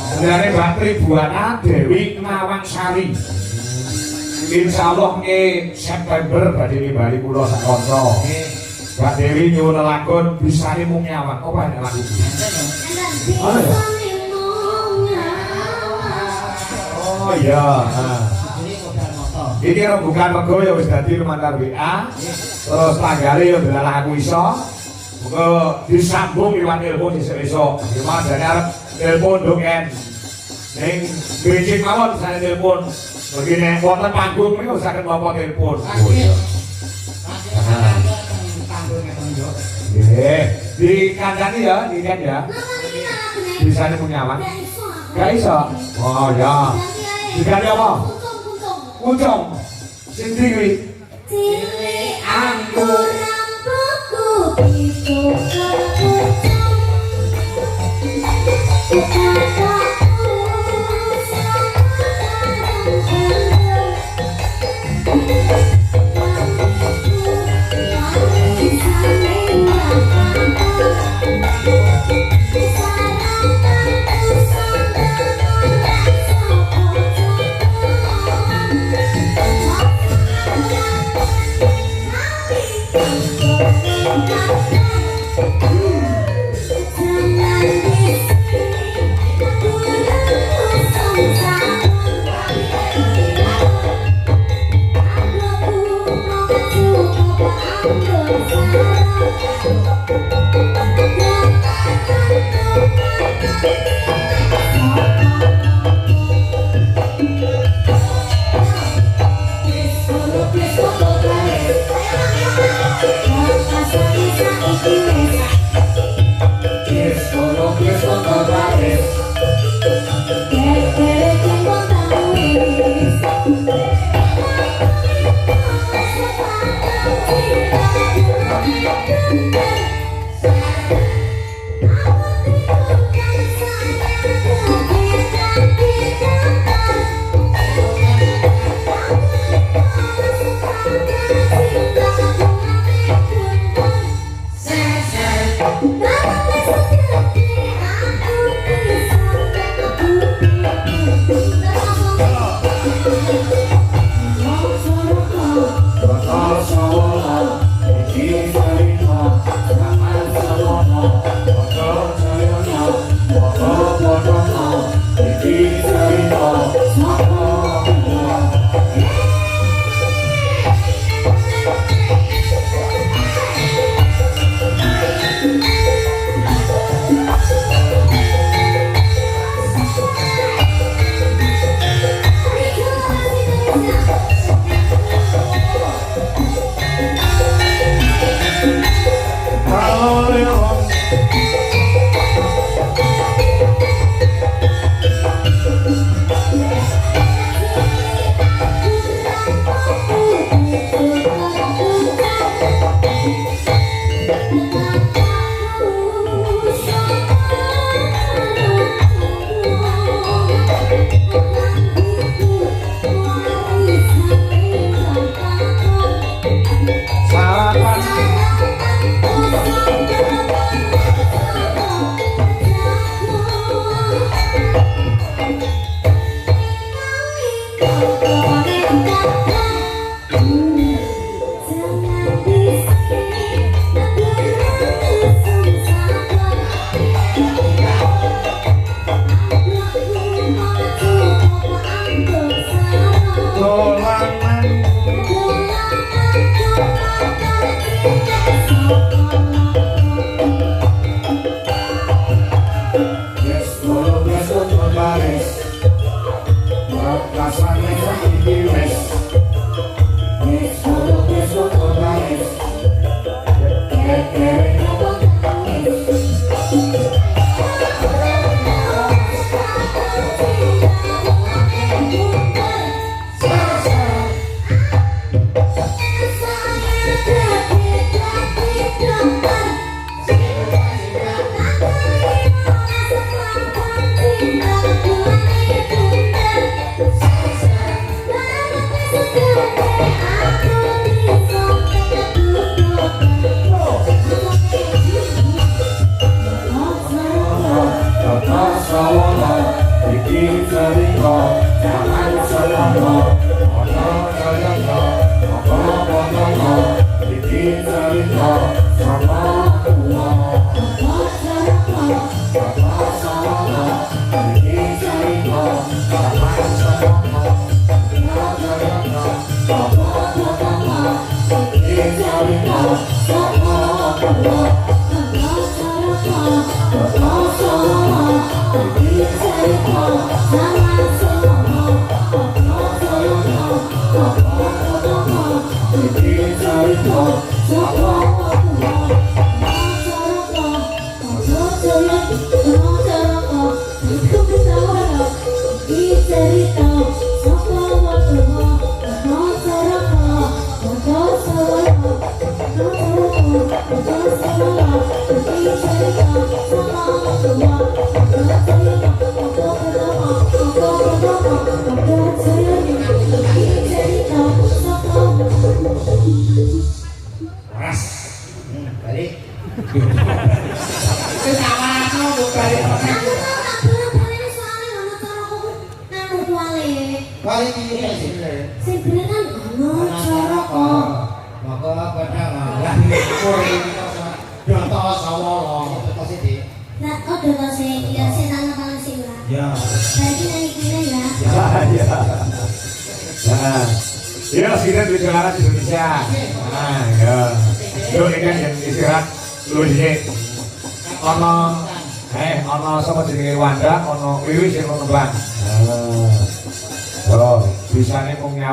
Dari Mbak Tribuana Dewi Nawangsari. Insyaallah ke September badhe nimbali kula sak kanca. Mbak Dewi nyuwun lelakon bisa mung nyawang. Apa nek lagu iki? Oh ya. Oh iya. Iki rembukan rego ya wis dadi lumantar WA. Terus tanggale ya delalah aku iso. Muga disambung liwat telepon esuk-esuk. Gimana jane arep telepon doken. Ning becik mawon saya telepon. Begini wonten panggung niku saged napa telepon. Oh iya. Nggih, dikandani ya, dilihat ya. Bisa punya apa? Gak iso. Oh ya. Diganti apa? Kucing. Sing ndi kuwi? Cilik anggur rambutku ditutup iki cerita zaman semono ana kaya apa-apa iki cerita zaman tuwa iki cerita zaman semono iki cerita zaman tuwa Ya, kita bicara di Indonesia. Nah, ya. Yuk ini kan yang istirahat lu di sini. Ono sama jenenge Wanda, ono Wiwis yang nembang. Oh, bisa nih mau nyawa.